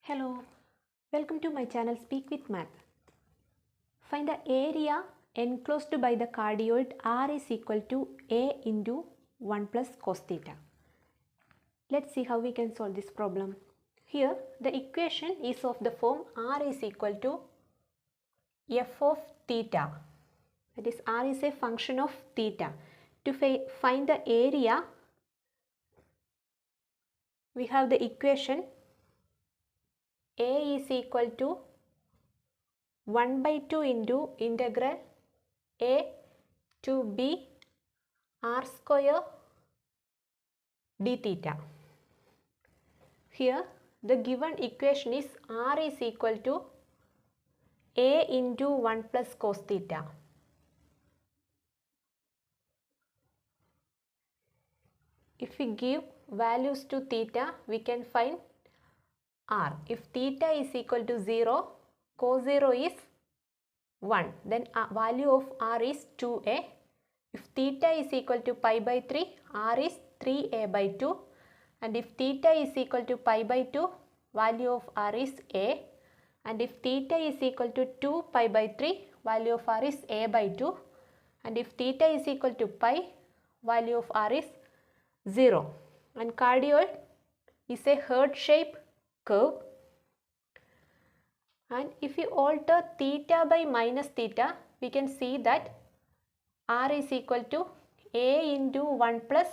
Hello, welcome to my channel Speak with Math. Find the area enclosed by the cardioid R is equal to A into 1 plus cos theta. Let's see how we can solve this problem. Here the equation is of the form R is equal to f of theta. That is, R is a function of theta. To find the area, we have the equation A is equal to 1 by 2 into integral A to B r square d theta. Here the given equation is R is equal to A into 1 plus cos theta. If we give values to theta, we can find R. If theta is equal to 0, cos 0 is 1, then value of R is 2A. If theta is equal to pi by 3, R is 3A by 2. And if theta is equal to pi by 2, value of R is A. And if theta is equal to 2 pi by 3, value of R is A by 2. And if theta is equal to pi, value of R is 0. And cardioid is a heart-shaped curve. And if we alter theta by minus theta, we can see that R is equal to A into 1 plus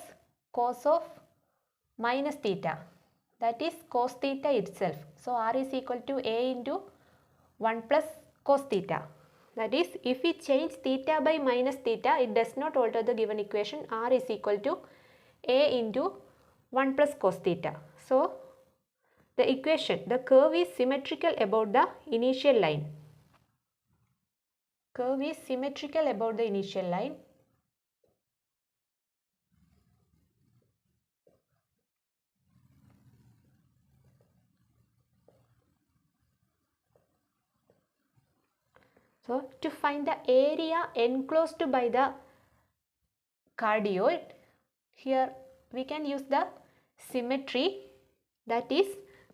cos of minus theta. That is cos theta itself. So R is equal to A into 1 plus cos theta. That is, if we change theta by minus theta, it does not alter the given equation. R is equal to A into 1 plus cos theta. So the equation, the curve is symmetrical about the initial line. Curve is symmetrical about the initial line. So to find the area enclosed by the cardioid, here we can use the symmetry, that is,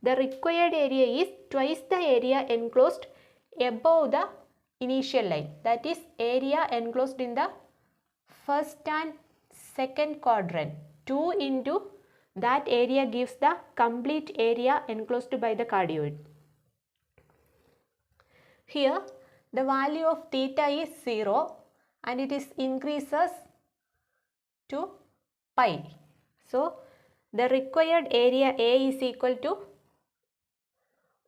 the required area is twice the area enclosed above the initial line. That is, area enclosed in the first and second quadrant. 2 into that area gives the complete area enclosed by the cardioid. Here the value of theta is 0 and it is increases to pi. So the required area A is equal to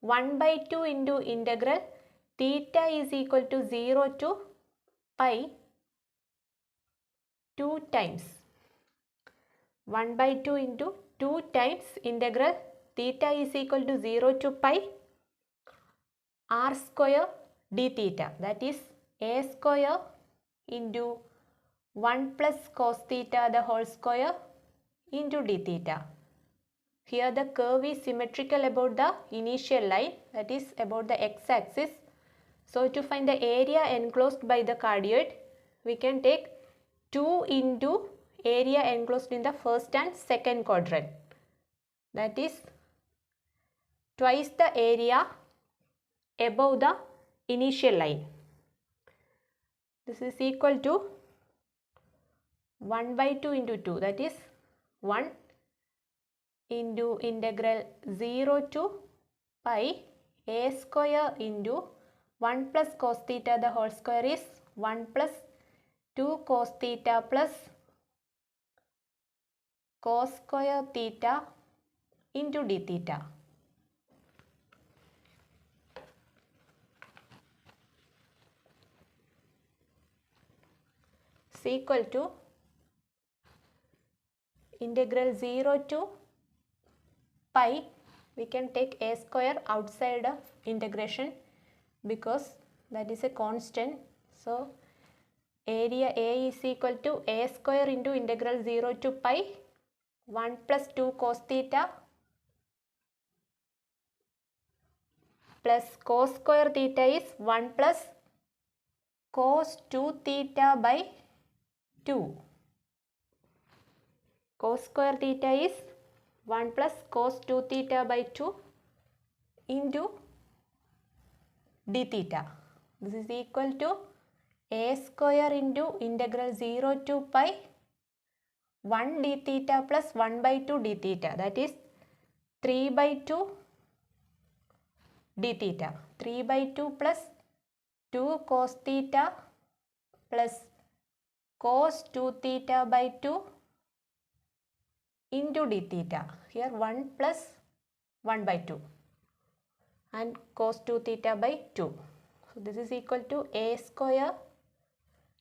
1 by 2 into integral theta is equal to 0 to pi 2 times. 1 by 2 into 2 times integral theta is equal to 0 to pi r square d theta. That is A square into 1 plus cos theta the whole square into d theta. Here the curve is symmetrical about the initial line, that is about the x-axis. So to find the area enclosed by the cardioid, we can take 2 into area enclosed in the first and second quadrant. That is twice the area above the initial line. This is equal to 1 by 2 into 2, that is 1 into integral 0 to pi A square into 1 plus cos theta the whole square is 1 plus 2 cos theta plus cos square theta into d theta. Is equal to integral 0 to pi. We can take A square outside of integration because that is a constant. So area A is equal to A square into integral 0 to pi 1 plus 2 cos theta plus cos square theta is 1 plus cos 2 theta by 2. Cos square theta is 1 plus cos 2 theta by 2 into d theta. This is equal to a square into integral 0 to pi 1 d theta plus 1 by 2 d theta, that is 3 by 2 d theta. 3 by 2 plus 2 cos theta plus cos 2 theta by 2 into d theta. Here 1 plus 1 by 2 and cos 2 theta by 2. So this is equal to a square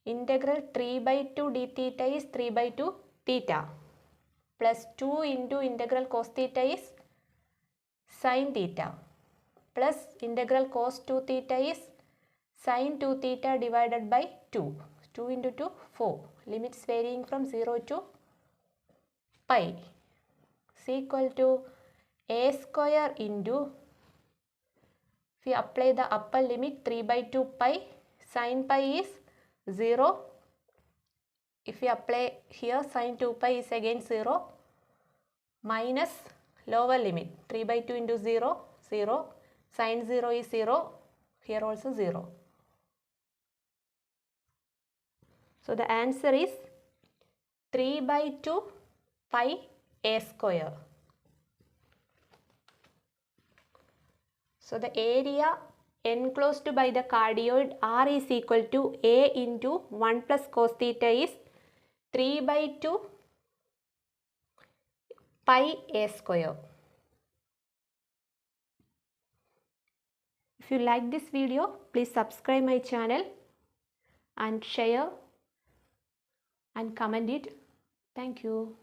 integral 3 by 2 d theta is 3 by 2 theta plus 2 into integral cos theta is sin theta plus integral cos 2 theta is sin 2 theta divided by 2. 2 into 2, 4. Limits varying from 0 to pi is equal to a square into, if we apply the upper limit 3 by 2 pi, sin pi is 0. If we apply here sin 2 pi is again 0 minus lower limit 3 by 2 into 0, 0. Sin 0 is 0. Here also 0. So the answer is 3 by 2 pi a square. So the area enclosed by the cardioid R is equal to A into 1 plus cos theta is 3 by 2 pi a square. If you like this video, please subscribe my channel and share and comment it. Thank you.